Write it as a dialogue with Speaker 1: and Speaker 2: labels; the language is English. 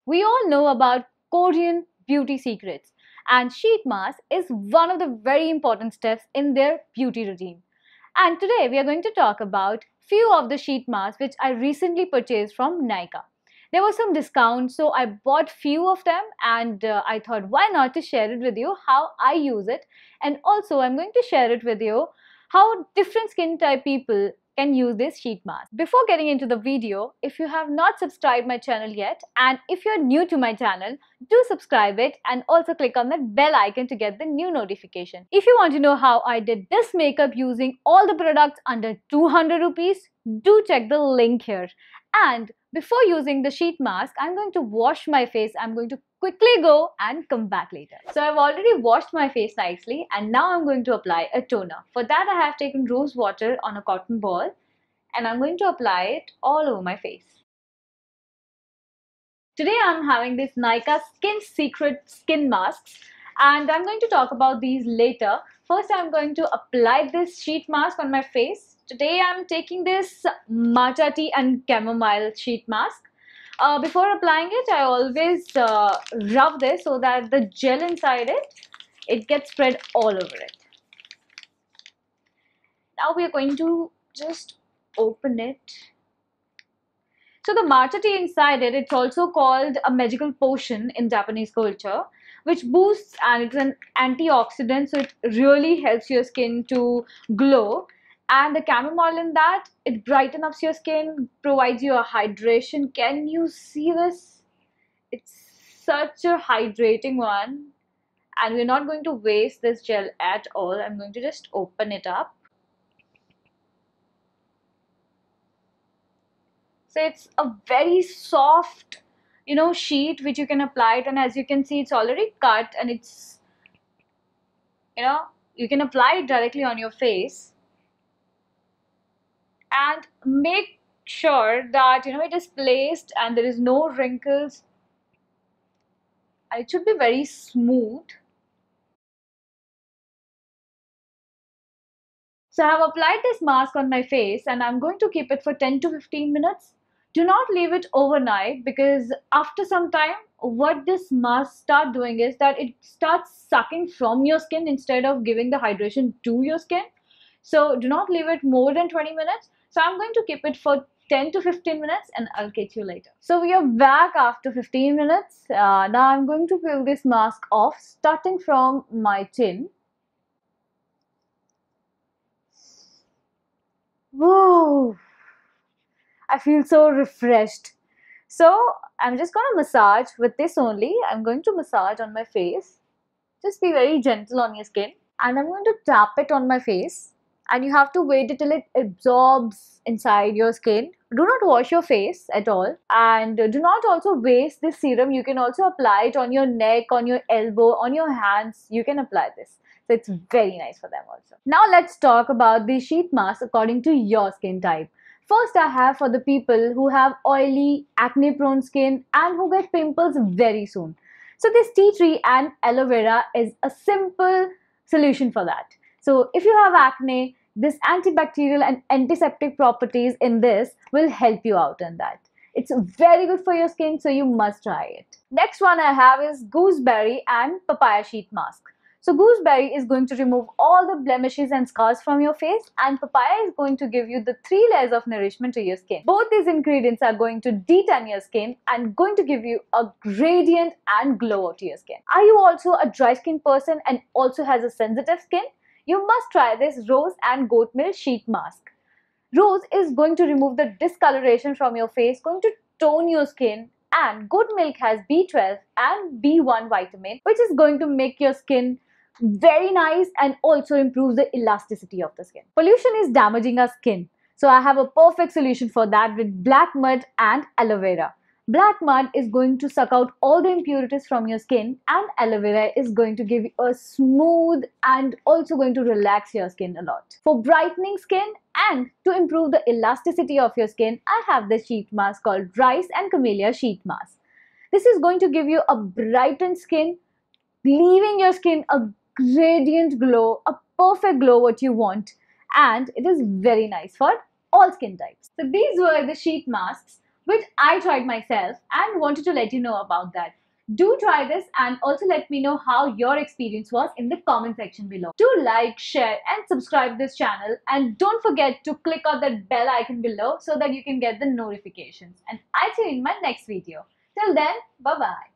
Speaker 1: We all know about Korean beauty secrets, and sheet mask is one of the very important steps in their beauty routine. And today we are going to talk about few of the sheet masks which I recently purchased from Nykaa. There was some discount, so I bought few of them, and I thought why not to share it with you how I use it, and also I'm going to share it with you how different skin type people can use this sheet mask. Before getting into the video, if you have not subscribed my channel yet, and if you're new to my channel, do subscribe it and also click on that bell icon to get the new notification. If you want to know how I did this makeup using all the products under 200 rupees, do check the link here. And before using the sheet mask, I'm going to wash my face. I'm going to quickly go and come back later. So I've already washed my face nicely, and now I'm going to apply a toner. For that I have taken rose water on a cotton ball and I'm going to apply it all over my face. Today I'm having this Nykaa Skin Secret Skin Masks, and I'm going to talk about these later. First I'm going to apply this sheet mask on my face. Today I'm taking this Matcha tea and Chamomile sheet mask. Before applying it, I always rub this so that the gel inside it gets spread all over it. Now we are going to just open it. So the matcha tea inside it, it's also called a magical potion in Japanese culture, which boosts, and it's an antioxidant, so it really helps your skin to glow. And the chamomile in that, it brightens up your skin, provides you a hydration. Can you see this? It's such a hydrating one. And we're not going to waste this gel at all. I'm going to just open it up. So it's a very soft, sheet which you can apply it, and as you can see, it's already cut, and it's, you can apply it directly on your face. And make sure that, it is placed and there is no wrinkles. And it should be very smooth. So I have applied this mask on my face and I'm going to keep it for 10 to 15 minutes. Do not leave it overnight, because after some time, what this mask starts doing is that it starts sucking from your skin instead of giving the hydration to your skin. So do not leave it more than 20 minutes. So I'm going to keep it for 10 to 15 minutes and I'll catch you later. So we are back after 15 minutes. Now I'm going to peel this mask off, starting from my chin. Whoa! I feel so refreshed. So I'm just going to massage with this only. I'm going to massage on my face. Just be very gentle on your skin. And I'm going to tap it on my face. And you have to wait until it absorbs inside your skin. Do not wash your face at all. And do not also waste this serum. You can also apply it on your neck, on your elbow, on your hands. You can apply this. So it's very nice for them also. Now let's talk about the sheet mask according to your skin type. First, I have for the people who have oily, acne-prone skin and who get pimples very soon. So this tea tree and aloe vera is a simple solution for that. So if you have acne, this antibacterial and antiseptic properties in this will help you out in that. It's very good for your skin, so you must try it. Next one I have is Gooseberry and Papaya sheet mask. So gooseberry is going to remove all the blemishes and scars from your face, and papaya is going to give you the 3 layers of nourishment to your skin. Both these ingredients are going to detan your skin and going to give you a gradient and glow to your skin. Are you also a dry skin person and also has a sensitive skin? You must try this rose and goat milk sheet mask. Rose is going to remove the discoloration from your face, going to tone your skin, and goat milk has B12 and B1 vitamin, which is going to make your skin very nice and also improve the elasticity of the skin. Pollution is damaging our skin, so I have a perfect solution for that with black mud and aloe vera. Black mud is going to suck out all the impurities from your skin, and aloe vera is going to give you a smooth and also going to relax your skin a lot. For brightening skin and to improve the elasticity of your skin, I have this sheet mask called Rice and Camelia sheet mask. This is going to give you a brightened skin, leaving your skin a gradient glow, a perfect glow what you want, and it is very nice for all skin types. So these were the sheet masks which I tried myself and wanted to let you know about that. Do try this and also let me know how your experience was in the comment section below. Do like, share and subscribe this channel, and don't forget to click on that bell icon below so that you can get the notifications. And I'll see you in my next video. Till then, bye bye.